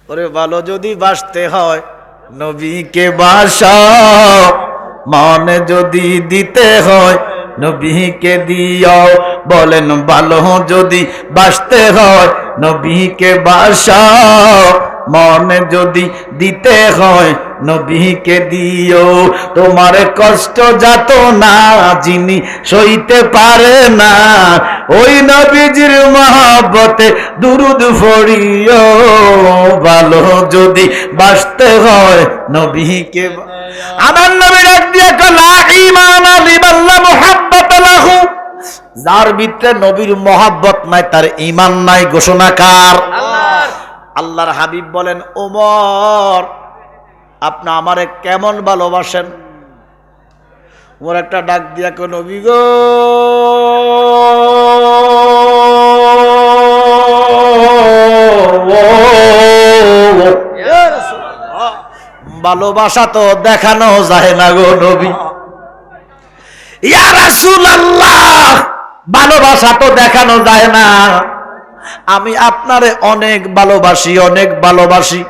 ওরে ভালো যদি বাসতে হয় নবীকে বাসাও, মনে যদি দিতে হয় নবীকে দিও। বলেন ভালো যদি বাসতে হয় নবীকে বাসাও, মনে যদি দিতে হয় নবীকে দিও। তোমার কষ্ট যাত না যিনি সইতে পারে না, ওই নবীজির মহব্বতে দুরুদ পড়িও। ভালো যদি বাসতে হয় নবীকে। আমার নবী ডাক দিয়ে লা ঈমানা লিমান লা মুহাব্বাতা লাহু, যার ভিতরে নবীর মহব্বত নাই তার ঈমান নাই। ঘোষণা কার? আল্লাহর। আল্লাহর হাবিব বলেন, ওমর আপনি আমারে কেমন ভালোবাসেন? ওমর একটা ডাক দিয়া কই, নবী গো ভালোবাসা তো দেখানো যায় না গো নবী। ইয়া রাসূলুল্লাহ, ভালোবাসা তো দেখানো যায় না। আমি আপনারে অনেক ভালোবাসি, অনেক ভালোবাসি।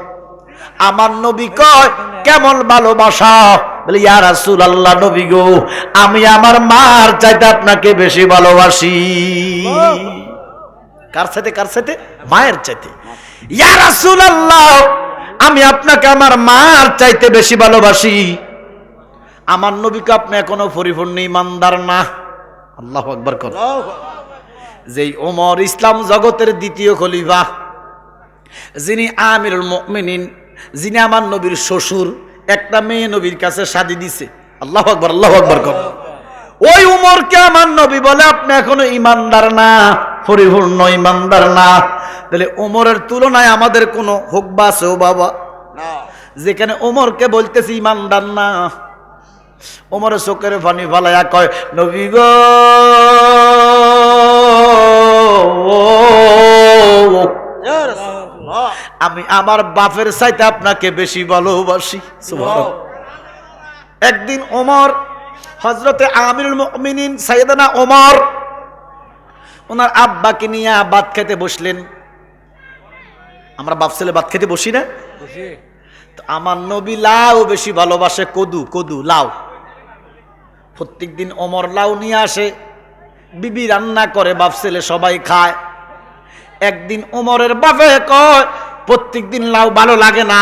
আমার নবী কয় কেমন ভালোবাসা? বলে ইয়া রাসূলুল্লাহ নবী গো, আমি আমার মার চাইতে আপনাকে বেশি ভালোবাসি। কার চাইতে? কার চাইতে? মায়ের চাইতে। ইয়া রাসূলুল্লাহ, আমি আপনাকে আমার মার চাইতে বেশি ভালোবাসি। আমার নবীকে আপনি এখনো পরিপূর্ণ ইমানদার না। আল্লাহু আকবার কর। যেই ওমর ইসলাম জগতের দ্বিতীয় খলিফা, যিনি আমিরুল মুমিনিন, যিনি আমার নবীর শ্বশুর, একটা মেয়ে নবীর কাছে শাদী দিছে। আল্লাহু আকবার, আল্লাহু আকবার কর। ওই উমরকে আমার নবী বলে আপনি এখনো ইমানদার না, পরিপূর্ণ ইমানদার না। তাহলে ওমরের তুলনায় আমাদের কোনো হুকবা আছে ও বাবা? যেখানে ওমরকে বলতেছি ইমানদার না, ওমরের চোখের পানি ফালাইয়া কয় নবী গো আমি আমার বাপের চাইতে আপনাকে বেশি ভালোবাসি। সুবহানাল্লাহ। একদিন ওমর, হযরতে আমিরুল মুমিনিন সাইয়েদনা ওমর ওনার আব্বাকে নিয়ে ভাত খেতে বসলেন। আমরা বাপ ছেলে ভাত খেতে বসি না? তো আমার নবী লাউ বেশি ভালোবাসে, কদু, কদু লাউ। প্রত্যেক দিন ওমর লাউ নিয়ে আসে, বিবি রান্না করে, বাপ ছেলে সবাই খায়। একদিন ওমরের বাপে কয় প্রত্যেক দিন লাউ ভালো লাগে না।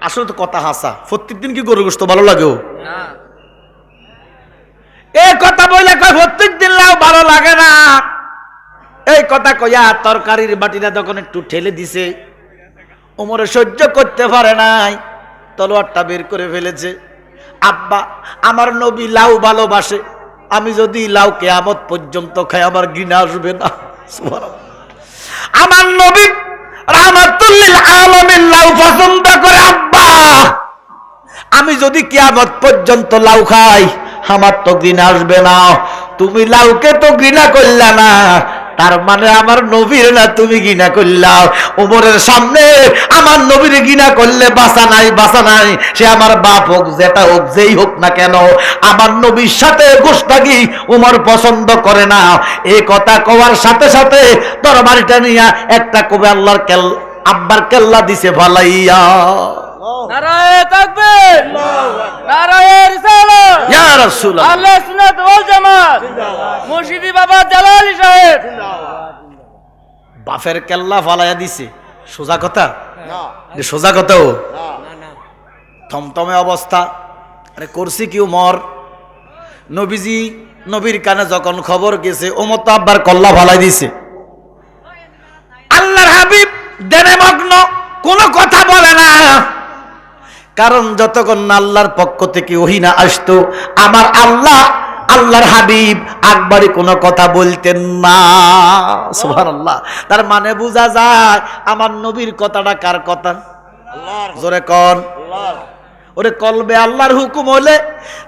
আসলে তো কথা হাসা, প্রত্যেক দিন কি গরু গোশত ভালো লাগেও? এই কথা বলে কয় প্রত্যেক দিন লাউ ভালো লাগে না। এই কথা কইয়া তরকারির বাটিটা যখন একটু ঠেলে দিছে, ওমরে সহ্য করতে পারে নাই, তলোয়ারটা বের করে ফেলেছে। আব্বা, আমার নবী লাউ ভালোবাসে, আমি যদি লাউ কিয়ামত পর্যন্ত খাই আমার ঘৃণা আসবে না? সুবহানাল্লাহ। আমার নবী রাহমাতুল লিল আলামিন লাউ পছন্দ করে। আব্বা, আমি যদি কিয়ামত পর্যন্ত লাউ খাই আমার তো ঘৃণা আসবে না। তুমি লাউকে তো ঘৃণা করলা না, তার মানে আমার নবীর না তুমি ঘৃণা করলাও। ওমরের সামনে আমার নবীর ঘৃণা করলে বাঁচা নাই, বাঁচা নাই। সে আমার বাপ হোক, যেটা হোক, যেই হোক না কেন, আমার নবীর সাথে গোশতাগি ওমর পছন্দ করে না। এই কথা কওয়ার সাথে সাথে তরবারিটা নিয়ে একটা কবে আল্লাহর আব্বার কেল্লা দিছে ফালাইয়া। নারায়ে তাকবীর, নারায়ে রিসালাত, ইয়া রাসূলুল্লাহ, আহলে সুন্নাত ওয়াল জামাত, মুর্শিদি বাবা জালালি সাহেব। বাফের কেল্লা ফালাইয়া দিছে, সোজা কথা না? সোজা কথাও না, থমথমে অবস্থা। আরে করছি কি ওমর? নবীজি নবীর কানে যখন খবর গেছে, ওমর তো আব্বার কল্লা ফালাই দিছে। আল্লাহর হাবিব দেনে মগ্ন, কোনো কথা বলে না। কারণ যতক্ষণ না আল্লাহর পক্ষ থেকে ওহী না আসতো, আমার আল্লাহ, আল্লাহর হাবিব আকবারে কোনো কথা বলতেন না। সুবহানাল্লাহ। তার মানে বোঝা যায় আমার নবীর কথাটা কার কথা? আল্লাহর। জোরে কোন আল্লাহর। ওরে কলবে আল্লাহর হুকুম হলে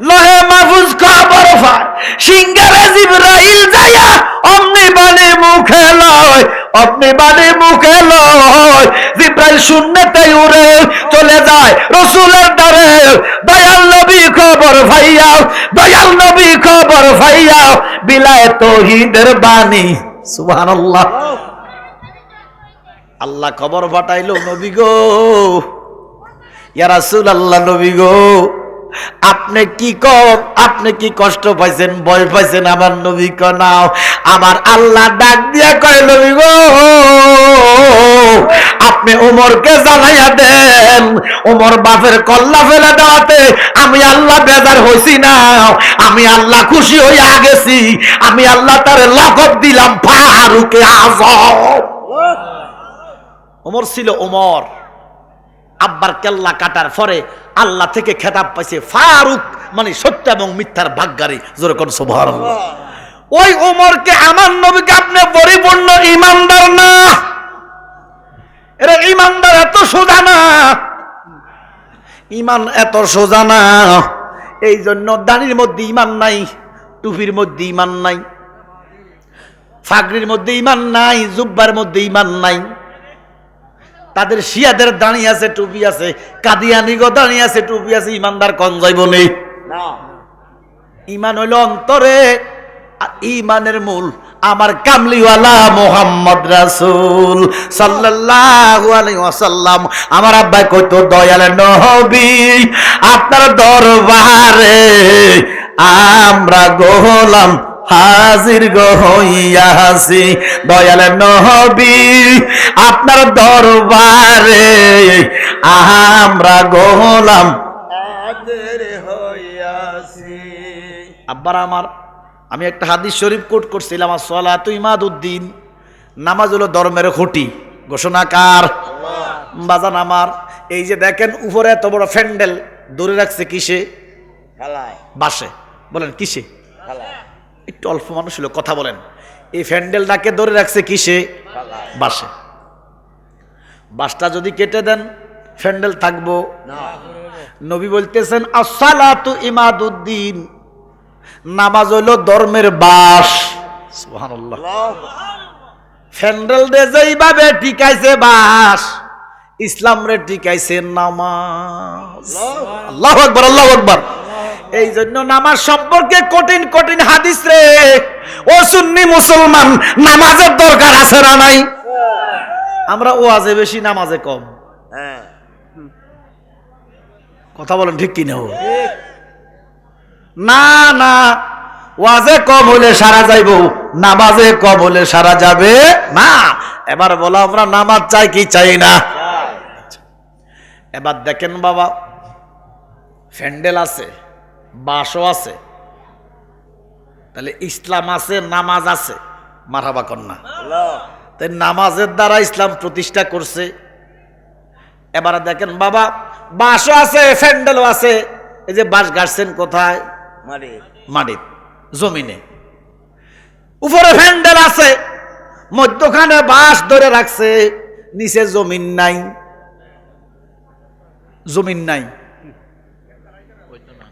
লহে মাহফুজ খবর পায়, সিংহারে জিবরাইল যায়া অমনি বাণী মুখে লয়, অমনি বাণী মুখে লয়। জিবরাইল শূন্যতেই উড়ে চলে যায় রাসূলের দ্বারে। দয়াল নবী খবর পাইয়া, দয়াল নবী খবর পাইয়া বিলায় তাওহীদের বাণী। সুবহানাল্লাহ। আল্লাহ খবর পাঠাইলো, নবী গো, ইয়া রাসূলুল্লাহ, নবী গো, আপনি কি কষ্ট পাইছেন, ভয় পাইছেন? আমার নবী নাও, আমার আল্লাহ ডাক দিয়া কয়, নবী গো, আপনি ওমরকে জানাইয়া দেন, ওমর বাপের কল্লা ফেলে দেওয়াতে আমি আল্লাহ বেজার হইছি না, আমি আল্লাহ খুশি হইয়া গেছি, আমি আল্লাহ তারে লকব দিলাম ফারুকে আযম। ওমর ছিল ওমর, আব্বার কেল্লা কাটার পরে আল্লাহ থেকে খেতাব পাইছে ফারুক, মানে সত্য এবং মিথ্যার ভাগ্যারি। জোরে কোন সুবহানাল্লাহ। ওই ওমরকে আমার নবীকে আপনি পরিপূর্ণ ঈমানদার না, এরা ঈমানদার এত সোজা না, ঈমান এত সোজা না। এই জন্য দাড়ির মধ্যে ঈমান নাই, টুপির মধ্যে ঈমান নাই, ফাগড়ির মধ্যে ঈমান নাই, জুব্বার মধ্যে ঈমান নাই। তাদের শিয়াদের দাঁড়িয়ে আছে, টুপি আছে, কাদিয়ানিগো দাঁড়িয়ে আছে, টুপি আছে, ইমানদার কোন যাইব নেই। ইমান হইল অন্তরে, আর ইমানের মূল আমার কামলিওয়ালা মোহাম্মদ রাসূল সাল্লাল্লাহু আলাইহি ওয়াসাল্লাম। আমার আব্বা কইতো, দয়াল নবী আপনার দরবারে আমরা গোলাম হাজির হইয়াছি, দয়াল নবী আপনার দরবারে আমরা গোলাম হাজির হইয়াছি। আব্বার আমার, আমি একটা হাদিস শরীফ কোট করছিলাম, আসসালাতু ইমাদুদ্দিন, নামাজ হলো ধর্মের খুঁটি, ঘোষণাকার বাজান আমার। এই যে দেখেন উপরে এত বড় ফ্যান্ডেল ধরে রাখছে কিসে? বাসে। বলেন কিসে? একটু অল্প মানুষ হলো, কথা বলেন। এই ফ্যান্ডেলটাকে ধরে রাখছে কিসে? বাসে। বাসটা যদি কেটে দেন ফ্যান্ডেল থাকবো না। নবী বলতেছেন আসসালাতু ইমাদুদ্দিন, নামাজ হইল ধর্মের বাস। সুবহানাল্লাহ। ফ্যান্ডেল দে যেইভাবে টিকাইছে বাস, ইসলাম রে টিকাইছে নামাজ। আল্লাহু আকবার, আল্লাহু আকবার। এই জন্য নামাজ সম্পর্কে কঠিন কঠিন হাদিস রে ও সুন্নি মুসলমান, নামাজের দরকার আছে না নাই? আমরা ওয়াজে বেশি, নামাজে কম। কথা বলেন ঠিক কি না? না না, ওয়াজে কম হলে সারা যাইব, নামাজে কম হলে সারা যাবে না। এবার বলো, আমরা নামাজ চাই কি চাই না? এবার দেখেন বাবা, ফ্যান্ডেল আছে, বাসও আছে, তাহলে ইসলাম আছে, নামাজ আছে, মারহাবা কন্যা। তাই নামাজের দ্বারা ইসলাম প্রতিষ্ঠা করছে। এবার দেখেন বাবা, বাসও আছে, ফ্যান্ডেলও আছে। এই যে বাস গাড়ছেন কোথায়? মাটির জমিনে। উপরে ফ্যান্ডেল আছে, মধ্যখানে বাস ধরে রাখছে, নিচে জমিন নাই। জমিন নাই,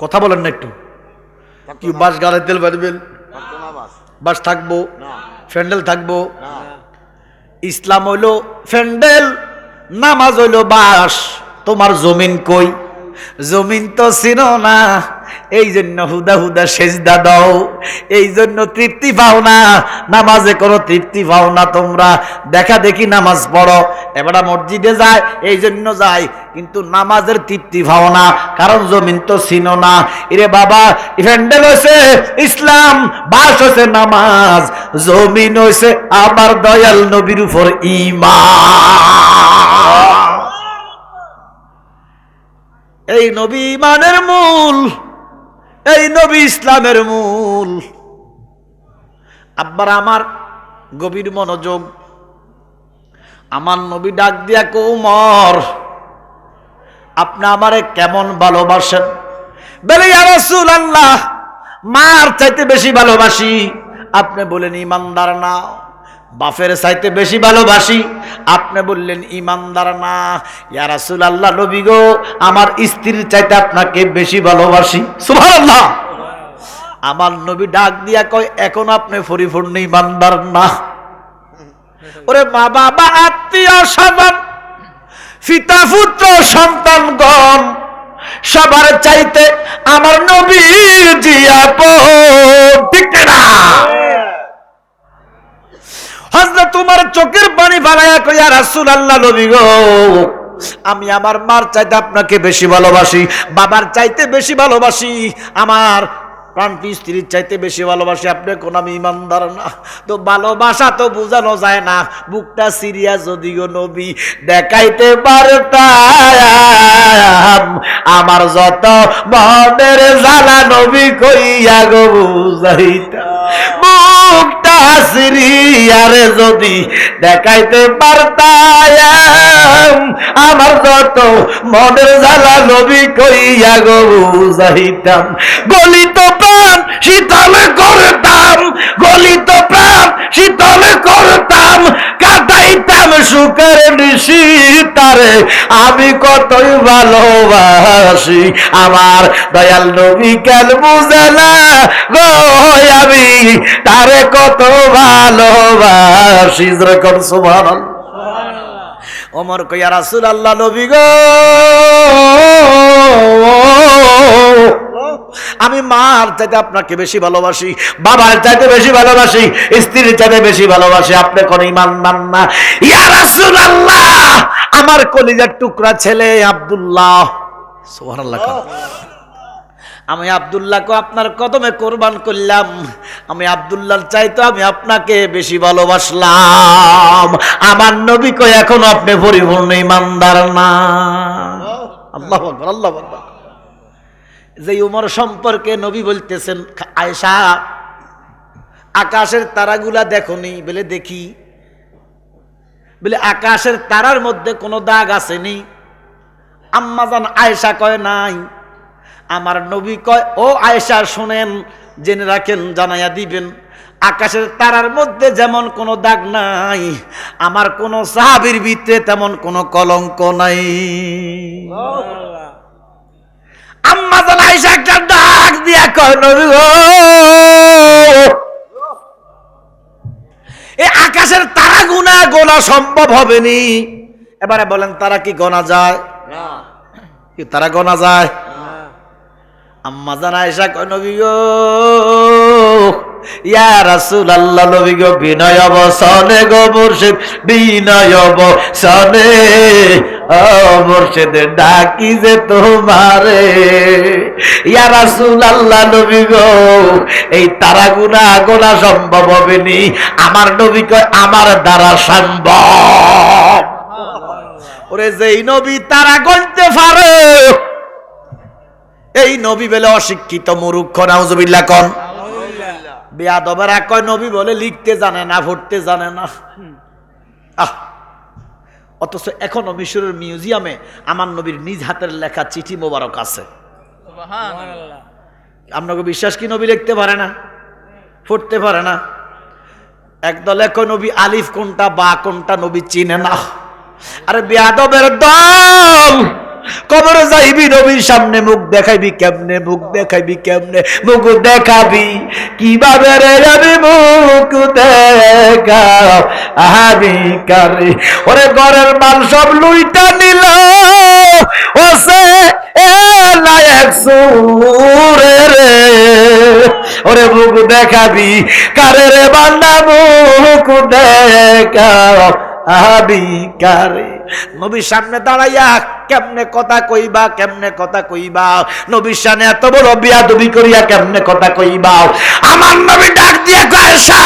কথা বলেন না একটু। কি বাস গাড়াইতে পারবেন? বাস থাকবো, ফ্যান্ডেল থাকবো। ইসলাম হইল ফ্যান্ডেল, নামাজ হইল বাস। তোমার জমিন কই? জমিন তো চিনো না, এই জন্য হুদা হুদা সেজদা দাও, এই জন্য তৃপ্তি পাও না, নামাজে কোনো তৃপ্তি পাও না। তোমরা দেখা দেখি নামাজ পড়ো, এবার মসজিদে যায়, এই জন্য যায়, কিন্তু নামাজের তৃপ্তি পাও না, কারণ জমিন তো চিনো না। এরে বাবা, ফ্যান্ডেল হয়েছে ইসলাম, বাস হয়েছে নামাজ, জমিন হয়েছে আমার দয়াল নবীর উপর ঈমান। এই নবী ঈমানের মূল, এই নবী ইসলামের মূল। আব্বার আমার গভীর মনোযোগ। আমার নবী ডাক দিয়া কো, উমর আপনি আমারে কেমন ভালোবাসেন? বলে, ইয়া রাসূলুল্লাহ, মার চাইতে বেশি ভালোবাসি। আপনি বলেন ঈমানদার না। বাপের চাইতে বেশি ভালোবাসি, আপনি বললেন ঈমানদার না। ইয়া রাসূলুল্লাহ, নবী গো, আমার স্ত্রীর চাইতে আপনাকে বেশি ভালোবাসি। সুবহানাল্লাহ। আমার নবী ডাক দিয়া কয়, এখন আপনি পরিপূর্ণ ঈমানদার না। ওরে মা বাবা, আত্মীয় স্বজন, পিতা পুত্র সন্তানগণ, সবার চাইতে আমার নবী জিয়াপন, ঠিক না? হযরত উমর চোখের পানি ফেলায়া কই ইয়া রাসূলুল্লাহ নবী গো, আমি আমার মার চাইতে আপনাকে বেশি ভালোবাসি, বাবার চাইতে বেশি ভালোবাসি, আমার প্রাণপ্রিয় স্ত্রীর চাইতে বেশি ভালোবাসি। আপনি কোন আমি ইমানদার না, তো ভালোবাসা তো বোঝানো যায় না। বুকটা সিরিয়া যদিও নবী দেখাইতে পারতাম, আমার যত মনের জ্বালা নবী কইয়া গো বুঝাইতাম। বুকটা সিরিয়ারে যদি দেখাইতে পারতাম, আমার যত মনের জ্বালা নবী কইয়া গো বুঝাইতাম। গলিত প্রাণ শীতল করতাম, গলিত প্রাণ শীতল করতাম, কাটাইতাম সুখের নিশি তারে আমি কতই ভালোবাসি। আমার দয়াল নবী কেন বুঝে না গো, আমি তারে কত ভালোবাসি। যেরকম সুবহানাল্লাহ। ওমর কই ইয়া রাসূলুল্লাহ নবী গো, আমি মার চাইতে আপনাকে বেশি ভালোবাসি, বাবার চাইতে বেশি ভালোবাসি, স্ত্রীর চাইতে বেশি ভালোবাসি। আপনি কোন ঈমানদার না। ইয়া রাসূলুল্লাহ, আমার কলিজার টুকরা ছেলে আব্দুল্লাহ, সুবহানাল্লাহ, আমি আব্দুল্লাহকে আপনার কদমে কোরবান করলাম। আমি আব্দুল্লাহর চাইতে আমি আপনাকে বেশি ভালোবাসলাম। আমার নবী কই এখনো আপনি পরিপূর্ণ ঈমানদার না। আল্লাহু আকবার, আল্লাহু আকবার। যে উমর সম্পর্কে নবী বলতেছেন, আয়েশা আকাশের তারাগুলা দেখোনি? বলে দেখি। বলে আকাশের তারার মধ্যে কোনো দাগ আসেনি? আম্মাজান আয়েশা কয় নাই। আমার নবী কয়, ও আয়েশা শুনেন, জেনে রাখেন, জানাইয়া দিবেন, আকাশের তারার মধ্যে যেমন কোনো দাগ নাই, আমার কোন সাহাবীর ভিতরে তেমন কোনো কলঙ্ক নাই। আম্মাজান আয়েশা একটা ডাক দিয়া কয়, নবী গো, এই আকাশের তারা গোনা সম্ভব হবে নি। এবারে বলেন, তারা কি গোনা যায়? কি তারা গোনা যায়? আম্মাজান আয়েশা কয়, নবী গো, ইয়া রাসূলুল্লাহ, নবী গো, বিনয় অবসনে গো মুর্শিদ, বিনয় অবসনে ও মুর্শিদ ডাকি যে তোমারে। ইয়া রাসূলুল্লাহ নবী গো, এই তারা গোনা সম্ভব হবে নি। আমার নবী কয়, আমার দ্বারা সম্ভব। ওরে যেই নবী তারা গণতে পারে, এই নবী বলে অশিক্ষিত মূর্খ, নাউজুবিল্লাহ কোন। বেয়াদবেরা কয় নবী বলে লিখতে জানে না, পড়তে জানে না। অথচ এখনো মিশরের মিউজিয়ামে আমার নবীর নিজ হাতের লেখা চিঠি মোবারক আছে। আপনাকে বিশ্বাস কি নবী লিখতে পারে না, পড়তে পারে না? একদল এক নবী আলিফ কোনটা বা কোনটা নবী চিনে না। আরে বেয়াদবের দল, কবরে যাইবি নবীর সামনে মুখ দেখাইবি কেমনে, মুখ দেখাইবি কেমনে, মুখ দেখাবি কিভাবে রে? আমি মুখ দেখাও আমি কারে? ওরে ঘরের মাল সব লুইটা নিল, ওসে লায়ক সুরে রে। ওরে মুখ দেখাবি কারে রে বান্দা, মুখ দেখাও আমি কারে? নবীর সামনে দাঁড়াইয়া কেমনে কথা কইবা, কেমনে কথা কইবা? নবীর সামনে এত বড় বিয়াদবি করিয়া কেমনে কথা কইবা? আমার নবী ডাক দিয়ে কয়, আয়েশা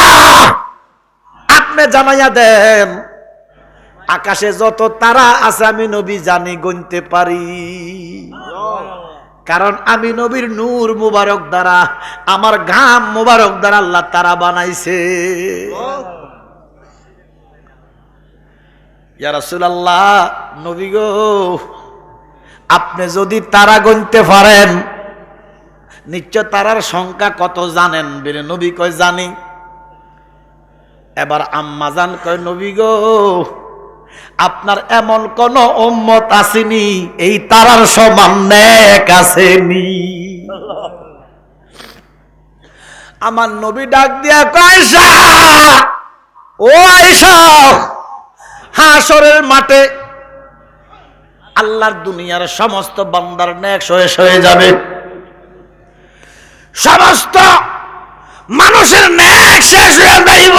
আপনি জানাইয়া দেন, আকাশে যত তারা আছে আমি নবী জানি, গুনতে পারি। কারণ আমি নবীর নূর মুবারক দ্বারা, আমার ঘাম মুবারক দ্বারা আল্লাহ তারা বানাইছে। ইয়া রাসূলুল্লাহ, নবী গো, আপনি যদি তারা গুনতে পারেন, নিশ্চয় তারার সংখ্যা কত জানেন? বলে নবী কয়, জানি। এবার আম্মাজান কয়, নবী গো, আপনার এমন কোন উম্মত আসেনি এই তারার সমান নেক আসেনি। আমার নবী ডাক দিয়া কয়, আয়েশা, ও আয়েশা, হাসরের মাঠে আল্লাহর দুনিয়ার সমস্ত বান্দার নেক শেষ হয়ে যাবে, সমস্ত মানুষের নেক শেষ হয়ে যাইব,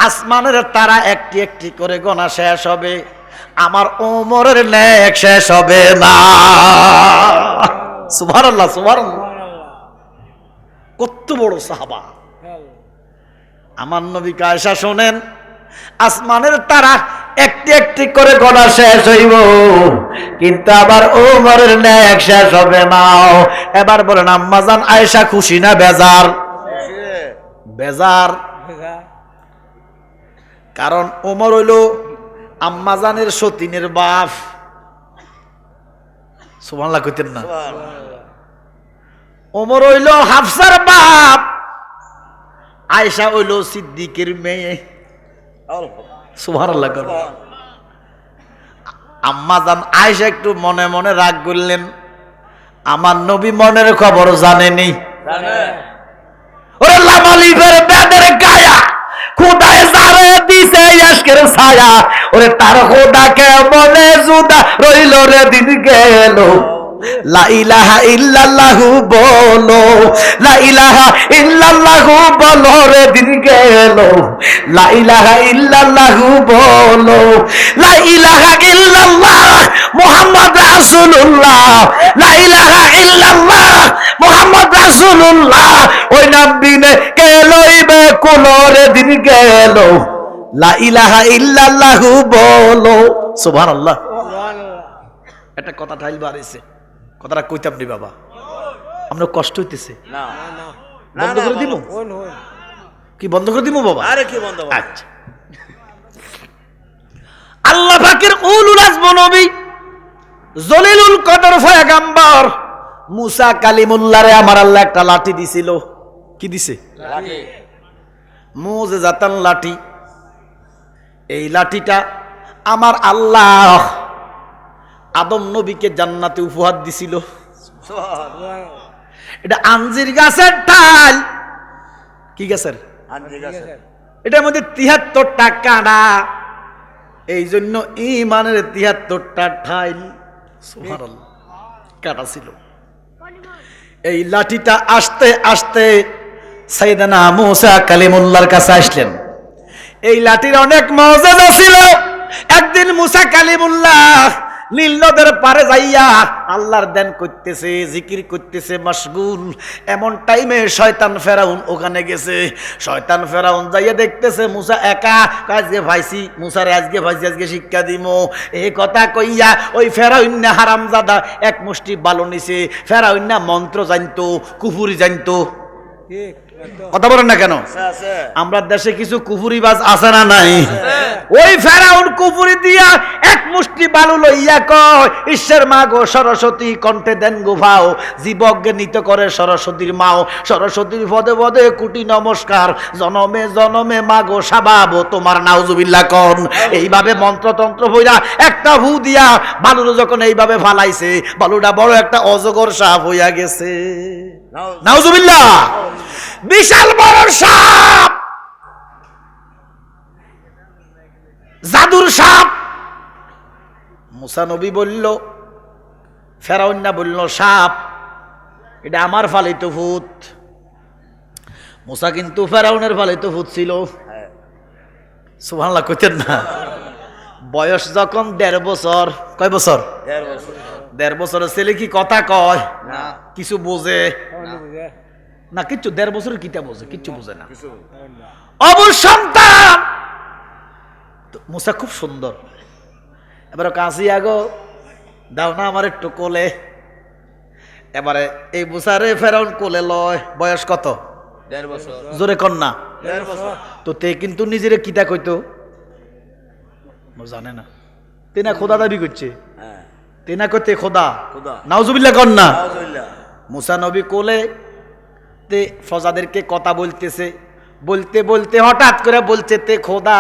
আসমানের তারা একটি একটি করে গোনা শেষ হবে, আমার ওমরের নেক শেষ হবে না। সুবহানাল্লাহ, সুবহানাল্লাহ। কত বড় সাহাবা। আমার নবী আয়েশা শোনেন, আসমানের তারা একটি একটি করে গোনা শেষ হইব, কিন্তু আবার ওমরের নেক শেষ হবে না। এবার বলেন আম্মাজান আয়েশা খুশি না বেজার? বেজার। কারণ ওমর হইল আম্মাজানের সতীনের বাপ। সুবহানাল্লাহ কইতেন না? ওমর হইল হাফসার বাপ, আয়েশা হইল সিদ্দিকের মেয়ে। সুবহানাল্লাহ। আম্মাজান আয়েশা একটু মনে মনে রাগ করলেন, আমার নবী মনের খবর জানেনি। ওরে লামালিফের বেদের গায়া খোদায় যারে দিছে আজকের ছায়া, ওরে তার খোদাকে মনে জুদা রইল রে দিন গেল। লা ইলাহা ইল্লাল্লাহু বলো, লা ইলাহা ইল্লাল্লাহু বলো রে দিন গেল। লা ইলাহা ইল্লাল্লাহু বলো, লা ইলাহা ইল্লাল্লাহ মুহাম্মদ রাসূলুল্লাহ, লা ইলাহা ইল্লাল্লাহ মুহাম্মদ রাসূলুল্লাহ। ওই নাম বিনে কে লইবে কোন রে দিন গেল। লা ইলাহা ইল্লাল্লাহু বলো। সুবহানাল্লাহ। একটা কথা ঠাইল বাড়িছে, কথাটা কইতাম নি বাবা, আমরা কষ্ট হইতেছে। বন্ধ করে দিব কি? বন্ধ করে দিব বাবা? আরে কি বন্ধ? আচ্ছা, আল্লাহ পাকের উলুল আজম নবী জলিলুল কদর পয়গম্বর মুসা কালিমুল্লাহরে আমার আল্লাহ একটা লাঠি দিছিল। কি দিছে? লাঠি। মুজিজাতান লাঠি। এই লাঠিটা আমার আল্লাহ আদম নবীকে জান্নাতে উপহার দিছিল। এটা আঞ্জির গাছের ঠাল। কি গাছের? এটার মধ্যে ৭৩টা কাঁড়া, এই জন্য ইমানের ৭৩টা ঠাইল সুবহানাল্লাহ কাঁটা ছিল। এই লাঠিটা আস্তে আস্তে সাইয়েদনা মুসা কালিমুল্লাহর কাছে আসলেন। এই লাঠির অনেক মুজিজা ছিল। একদিন মুসা কালিমুল্লাহ নীল নদের পারে যাইয়া আল্লাহর ধ্যান করতেছে, জিকির করতেছে, মশগুল। এমন টাইমে শয়তান ফেরাউন ওখানে গেছে। শয়তান ফেরাউন যাইয়া দেখতেছে মুসা একা, আজকে ভাইছি মুসারে, আজকে ভাইছি, আজকে শিক্ষা দিমো। এই কথা কইয়া ওই ফেরাউন্না হারামজাদা এক মুষ্টি বালু নিছে। ফেরাউন্না মন্ত্র জানতো, কুফুরি জানতো। কথা বলেন না কেন? আমরা দেশে কিছু কুফুরিবাজ আছে না নাই? ওই ফেরাউন কুফুরি দিয়া এক মুষ্টি বালু লইয়া কয়, ঈশ্বর মা গো সরস্বতী কণ্ঠে দেন গোভাও, জীবজ্ঞে নিত করে সরস্বতীর মাও। সরস্বতীর পদে পদে কোটি নমস্কার, জনমে জনমে মা গো সাবাব তোমার নাউজুবিল্লাহ কন। এইভাবে মন্ত্রতন্ত্র হইয়া একটা হু দিয়া বালুর যখন এইভাবে ফালাইছে, বালুটা বড় একটা অজগর সাপ হইয়া গেছে। নাউজুবিল্লাহ। বিশাল বড় সাপ, জাদুর সাপ। মুসা নবী বলল, ফেরাউন না বলল সাপ এটা আমার ফালিত ভূত। মুসা কিন্তু ফেরাউনের ফালিত ভূত ছিল। সুবহানাল্লাহ কইতেন না? বয়স যখন ১.৫ বছর। কয় বছর? ১.৫ বছরের ছেলে কি কথা কয়? কিছু বোঝে না, কিচ্ছু। ১.৫ বছরের কিতা বোঝে? কিচ্ছু বোঝে না। অবুল সন্তান মুসা খুব সুন্দর। এবারে কাশি আগো দাও না আমার একটু কোলে। এবারে এই মুসারে ফেরাউন কোলে লয়। বয়স কত? ১.৫ বছর। জোরে কন না। ১.৫ বছর। তো তে কিন্তু নিজেরে কিতা কইতো জানে না। তেনা খোদা দাবি করছে। তেনা কইতে খোদা। নাউজুবিল্লাহ কন না। মুসা নবী কোলে তে ফজাদেরকে কথা বলতেছে। বলতে বলতে হঠাৎ করে বলছে তে খোদা।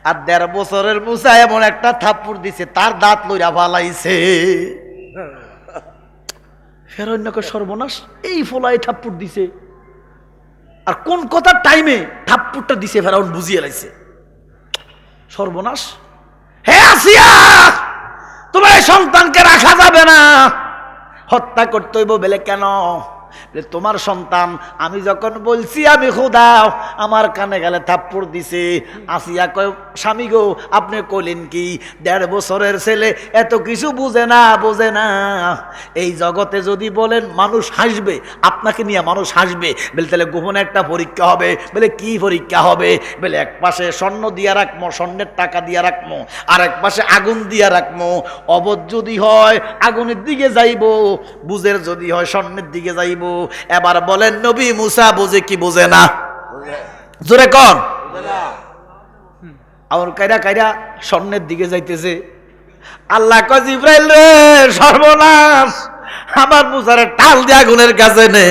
আর ১.৫ বছরের মুসা এমন একটা থাপ্পড় দিছে, তার দাঁত লইরা ফালাইছে। ফেরাউনকে সর্বনাশ, এই ফলাই থাপ্পড় দিছে। আর কোন কথার টাইমে থাপ্পড়টা দিছে ফেরাউন বুঝিয়ে লাইছে। সর্বনাশ। হে আসিয়া, তোমার এই সন্তানকে রাখা যাবে না, হত্যা করতে হইব। বলে কেন? বলে তোমার সন্তান আমি যখন বলছি আমি খোদা আমার কানে গেলে থাপ্পড় দিছে। আসিয়া কয় স্বামী গো আপনি কইলেন কি 1.5 বছরের ছেলে এত কিছু বুঝে না এই জগতে যদি বলেন মানুষ হাসবে আপনাকে নিয়ে মানুষ হাসবে বলে তাহলে গোপনে একটা পরীক্ষা হবে। বলে কি পরীক্ষা হবে? বলে এক পাশে স্বর্ণ দিয়া রাখবো, স্বর্ণের টাকা দিয়া রাখবো, আর এক পাশে আগুন দিয়া রাখবো। অবধ যদি হয় আগুনের দিকে যাইব, বুঝের যদি হয় স্বর্ণের দিকে যাইব। এবার বলেন নবী মুসা বুঝে কি বুঝে না? জোরে কন। আর কাইরা স্বর্ণের দিকে যাইতেছে। আল্লাহ কয় জিব্রাইল রে সর্বনাশ, আমার মুসারে টাল দিয়ে আগুনের কাছে নে।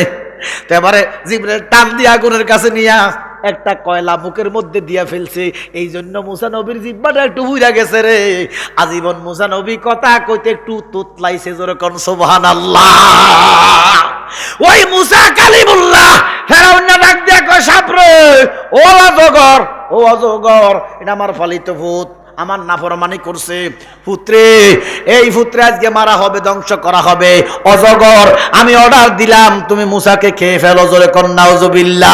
তো এবারে জিব্রাইল টাল দিয়ে আগুনের কাছে নিয়া একটা কয়লা মুখের মধ্যে দিয়া ফেলছে। এই জন্য মুসা নবীর জিব্বাটা একটু বুইরা গেছে রে। আজীবন মুসা নবী কথা কইতে একটু তুতলাইছে। জোরে কোন সুবহানাল্লাহ। ওই মুসা কালিমুল্লাহ ফেরাউন না ডাক দিয়া কয় সাপ রে, ও অজগর এটা আমার পালিত ভূত, আমার নাফরমানি করছে। পুত্রে এই পুত্রে আজকে মারা হবে, ধ্বংস করা হবে। অজগর আমি অর্ডার দিলাম তুমি মুসাকে খেয়ে ফেলো। জোরে কোন নাউজুবিল্লাহ।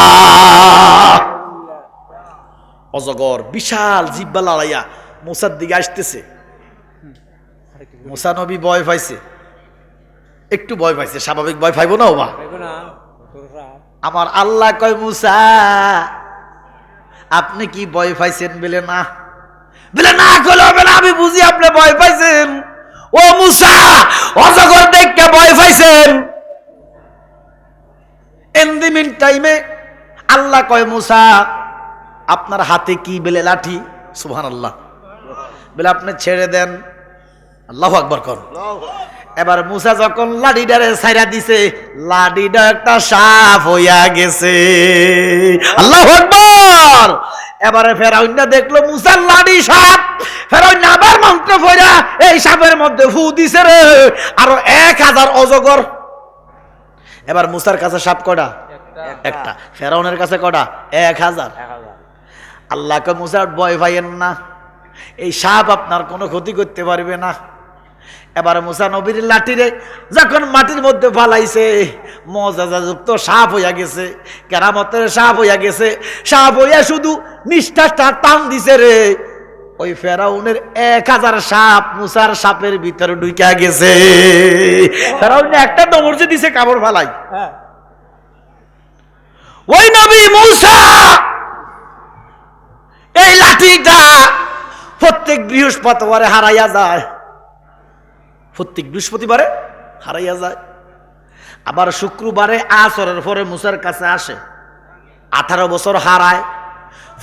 অজগর বিশাল জিহ্বা লড়াইয়া মুসার দিকে আসতেছে। মুসা নবী ভয় পাইছে, একটু ভয় পাইছে, স্বাভাবিক ভয় পাইব না ওবা। আমার আল্লাহ কয় মুসা আপনি কি ভয় পাইছেন? বলে না কইলে হবে না, আমি বুঝি আপনি ভয় পাইছেন। ও মুসা অজগর দেখতে ভয় পাইছেন। ইন দি মিন টাইমে আল্লাহ কয় মুসা আপনার হাতে কি? বলে লাঠি। সুবহানাল্লাহ। বলে আপনি ছেড়ে দেন। আল্লাহু আকবার কর। এবার মুসা যখন লাঠিটারে ছাইরা দিছে, লাঠিটা একটা সাপ হইয়া গেছে। আল্লাহু আকবার। এবারে ফেরাউন দেখলো মুসার লাঠি সাপ। ফেরাউন আবার মন্ত্র পড়া এই সাপের মধ্যে ফু দিছে রে, আরো 1000 অজগর। এবার মুসার কাছে সাপ কটা? একটা। ফেরাউনের কাছে কটা? 1000। আল্লাহ কে মুসা ভয় পাইয়েন না, এই সাপ আপনার কোনো ক্ষতি করতে পারবে না। এবার মুসা নবীর লাঠিরে যখন মাটির মধ্যে ফালাইছে, মজাযুক্ত সাপ হইয়া গেছে, কেরামতের সাপ হইয়া গেছে। সাপ হইয়া শুধু নিষ্ঠাটা টান দিছে রে, ওই ফেরাউনের 1000 সাপ মুসার সাপের ভিতরে ঢুইকা গেছে। ফেরাউন একটা দমর্জি দিছে কাপড় ফালাই। ওই নবী মুসা এই লাঠিটা প্রত্যেক বৃহস্পতিবারে হারাইয়া যায়, প্রত্যেক বৃহস্পতিবারে হারাইয়া যায়। আবার শুক্রবারে আসরের পরে মুসার কাছে আসে। 18 বছর হারায়।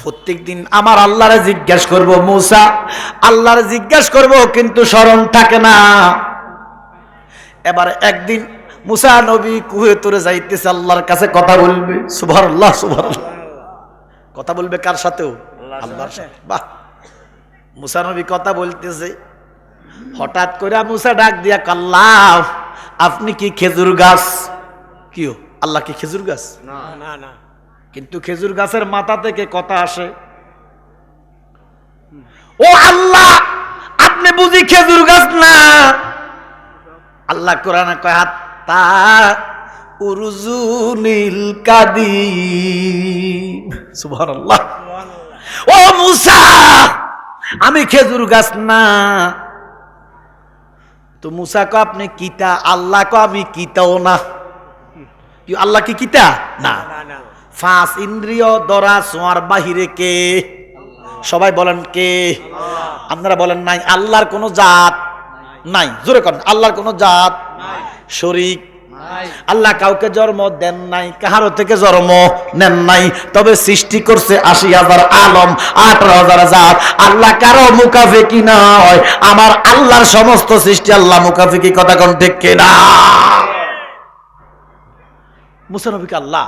প্রত্যেক দিন আমার আল্লাহরে জিজ্ঞাসা করব, মুসা আল্লাহরে জিজ্ঞাসা করব, কিন্তু স্মরণ থাকে না। এবার একদিন মুসা নবী কুহে তোরে যাইতেছে, আল্লাহর কাছে কথা বলবে। সুবহানাল্লাহ সুবহানাল্লাহ। কথা বলবে কার সাথেও? আল্লাহর সাথে। বাহ, মুসা নবী কথা বলতেছে। হঠাৎ করে মুসা ডাক দিয়া আল্লাহ আপনি কি খেজুর গাছ? কিও আল্লাহ কি খেজুর গাছ? না। কিন্তু খেজুর গাছের মাথা থেকে কথা আসে, ও আল্লাহ আপনি বুঝি খেজুর গাছ না? আল্লাহ কোরআনে কয় হাত্তা উরজুনিল কাদিম। সুবহানাল্লাহ। ও মুসা আমি খেজুর গাছ না। তো মুসা কো আপনি কিতা? আল্লাহ কো আমি কিতাও না। আল্লাহ কি কিতা? না। 5 ইন্দ্রিয় ধরা ছোঁয়ার বাহিরে কে? সবাই বলেন কে? আপনারা বলেন নাই। আল্লাহর কোনো জাত নাই। জোরে করেন আল্লাহর কোনো জাত শরীক। আল্লাহ কাউকে জন্ম দেন নাই, কাহারো থেকে জন্ম নেন নাই। তবে সৃষ্টি করছে 80,000 আলম, 18,000 জাত। আল্লাহ কারো মুখাফেকি নয়। আমার আল্লাহর সমস্ত সৃষ্টি আল্লাহ মুখাফেকি। কথা কোন ঠিক কিনা? মুসা নবীকে আল্লাহ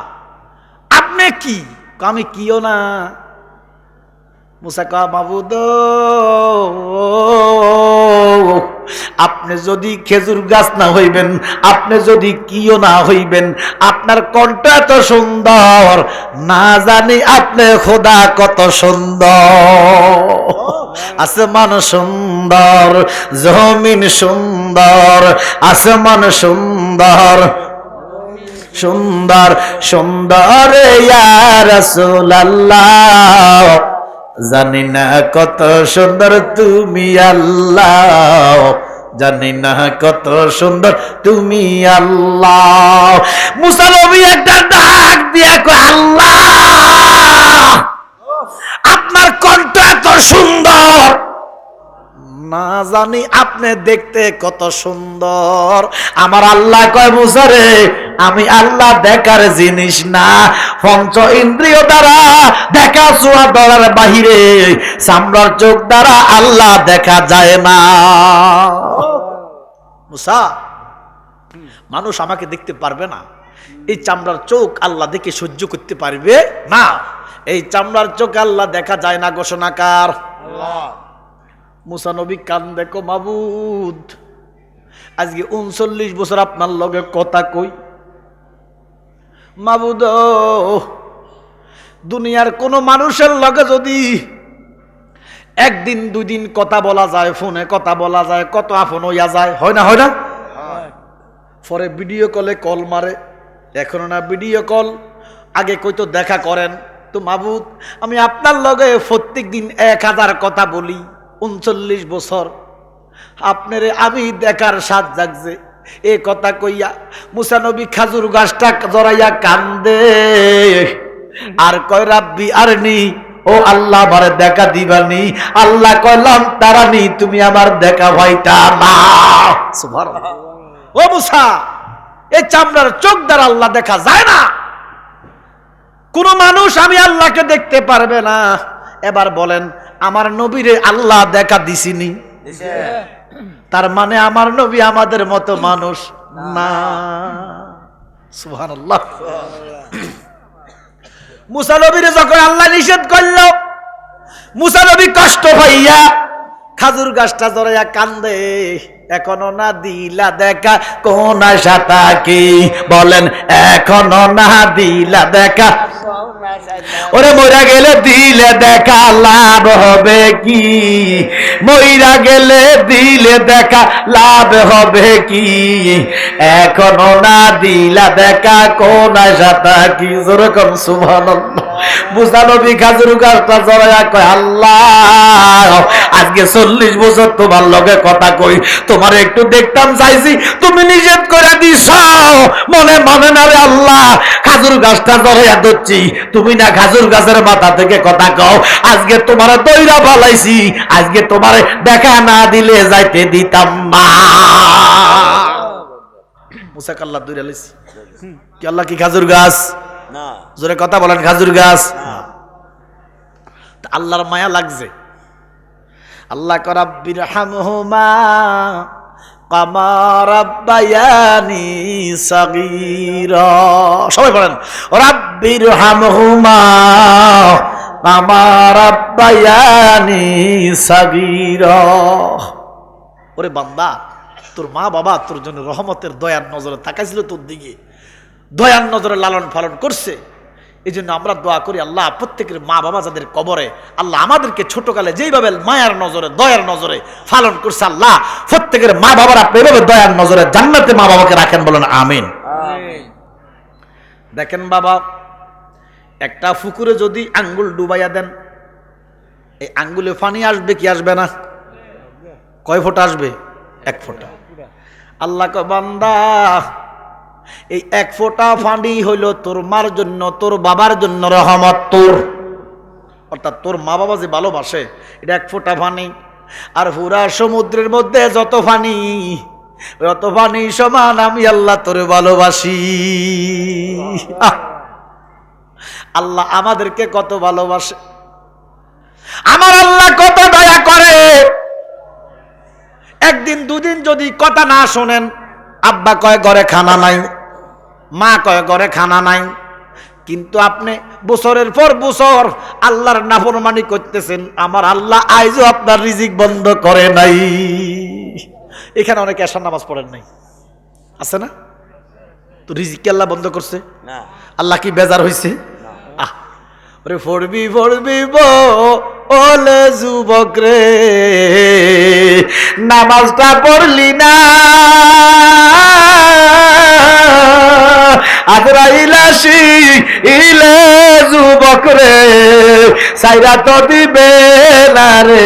আপনি কি? আমি কিও না। মুসা কা মাবুদ আপনি যদি খেজুর গাছ না হইবেন, আপনি যদি কিও না হইবেন, আপনার কণ্ঠ এত সুন্দর, না জানি আপনি খোদা কত সুন্দর। আসমান সুন্দর, জমিন সুন্দর, আসমান সুন্দর, সুন্দর সুন্দর ইয়া রাসূলুল্লাহ, জানি না কত সুন্দর তুমি আল্লাহ, জানি না কত সুন্দর তুমি আল্লাহ। মুসা নবী একটা ডাক দিয়া কয়, আল্লাহ আপনার কণ্ঠ এত সুন্দর, না জানি আপনি দেখতে কত সুন্দর। আমার আল্লাহ কয়, মুসা রে আমি আল্লাহ দেখার জিনিস না, পঞ্চ ইন্দ্রিয় দ্বারা দেখা ছোঁয়া ধরার বাহিরে চামড়ার চোখ দ্বারা আল্লাহ দেখা যায় না। মুসা, মানুষ আমাকে দেখতে পারবে না, এই চামড়ার চোখ আল্লাহ দেখে সহ্য করতে পারবে না, এই চামড়ার চোখ আল্লাহ দেখা যায় না। ঘোষণাকার আল্লাহ। মুসা নবী কান দেখো, মাবুদ আজকে 39 বছর আপনার লগে কথা কই, মাবুদ দুনিয়ার কোন মানুষের লগে যদি একদিন দুই দিন কথা বলা যায়, ফোনে কথা বলা যায়, কত আপন হইয়া যায়, হয় না? হয় না? পরে ভিডিও কলে কল মারে, এখন না ভিডিও কল, আগে কইতো দেখা করেন। তো মাবুদ আমি আপনার লগে প্রত্যেক দিন 1000 কথা বলি, 39 বছর আপনারে আমি দেখার স্বাদ জাগছে। এ কথা কইয়া মুসা নবী খাজুর গাছটা জড়াইয়া কান্দে আর কয়, রাব্বি আরনি, ও আল্লাহ আমারে দেখা দিবানি। আল্লাহ কইলাম তারানি, তুমি আমার দেখা ভাইটা না। সুবহানাল্লাহ। ও মুসা, এই চামড়ার চোখ দ্বারা আল্লাহ দেখা যায় না, কোন মানুষ আমি আল্লাহকে দেখতে পারবে না। এবার বলেন, আমার নবীরে আল্লাহ দেখা দিছিনি, তার মানে আমার নবী আমাদের মতো মানুষ না। সুবহানাল্লাহ। মুসা নবীরে যখন আল্লাহ নিষেধ করল, মুসা নবী কষ্ট পাইয়া খাজুর গাছটা জড়াইয়া কান্দে, এখনো না দিলা দেখা কোন আশা থাকি, বলেন এখনো না দিলা দেখা। ওরে মইরা গেলে দিলে দেখা লাভ হবে কি, মইরা গেলে দিলে দেখা লাভ হবে কি, এখনো না দিলা দেখা কোন আশা থাকি। যেরকম সুবহানাল্লাহ। মুসা নবী খাজুর গাছটা জড়াইয়া কয়, আল্লাহ আজকে 40 বছর তোমার লগে কথা কই, তোমার একটু দেখতাম চাইছি, তুমি নিষেধ করে দিছ, মনে মনে না রে আল্লাহ, খাজুর গাছটা জড়াইয়া ধরছি, তুমি না খাজুর গাছের মাথা থেকে কথা কও, আজকে তোমার দইরা পালাইছি, আজকে তোমার দেখা না দিলে যাইতে দিতাম না। মুসা আল্লাহ দইরা লাইছি কি? আল্লাহ কি খাজুর গাছ না? জোরে কথা বলেন, খাজুর গাছ। আল্লাহর মায়া লাগছে। আল্লাহ ক রাব্বির হামহুমা কামা রাব্বায়ানি সাগীরা। সবাই বলেন, রাব্বির হামহুমা কামা রাব্বায়ানি সাগীরা। ওরে বান্দা, তোর মা বাবা তোর জন্য রহমতের দয়ার নজরে তাকাইছিল, তোর দিকে দয়ার নজরে লালন পালন করছে। এই জন্য আমরা দোয়া করি, আল্লাহ প্রত্যেকের মা বাবা যাদের কবরে, আল্লাহ আমাদেরকে ছোটকালে যেইভাবে মায়ার নজরে দয়ার নজরে পালন করছে, আল্লাহ প্রত্যেকের মা বাবার আপনি এইভাবে দয়ার নজরে জান্নাতে মা বাবাকে রাখেন, বলেন আমিন। দেখেন বাবা, একটা পুকুরে যদি আঙ্গুল ডুবাইয়া দেন, এই আঙ্গুলে পানি আসবে কি আসবে না? কয় ফোঁটা আসবে? 1 ফোঁটা। আল্লাহ কয়, বান্দা এই 1 ফোঁটা পানি হইল তোর মার জন্য, তোর বাবার জন্য রহমত তোর, অর্থাৎ তোর মা বাবা যে ভালোবাসে, এটা 1 ফোঁটা পানি। আর পুরা সমুদ্রের মধ্যে যত পানি, যত পানি সমান আমি আল্লাহ তোরে ভালোবাসি। আল্লাহ আমাদেরকে কত ভালোবাসে, আমার আল্লাহ কত দয়া করে। একদিন দুদিন যদি কথা না শোনেন, আব্বা কয় ঘরে খানা নাই, মা কয় ঘরে খানা নাই, কিন্তু আপনি বছরের পর বছর আল্লাহর নাফরমানি করতেছেন, আমার আল্লাহ আইজও আপনার রিজিক বন্ধ করে নাই। এখানে অনেকে এশার নামাজ পড়েন নাই, আছে না? তো রিজিক কি আল্লাহ বন্ধ করছে? না। আল্লাহ কি বেজার হয়েছে? ওরে পড়বি পড়বি বলে যুবক রে, নামাজটা পড়লি না, আজরাইল আসিলে যুবক রে সাইরা তো দিবে না রে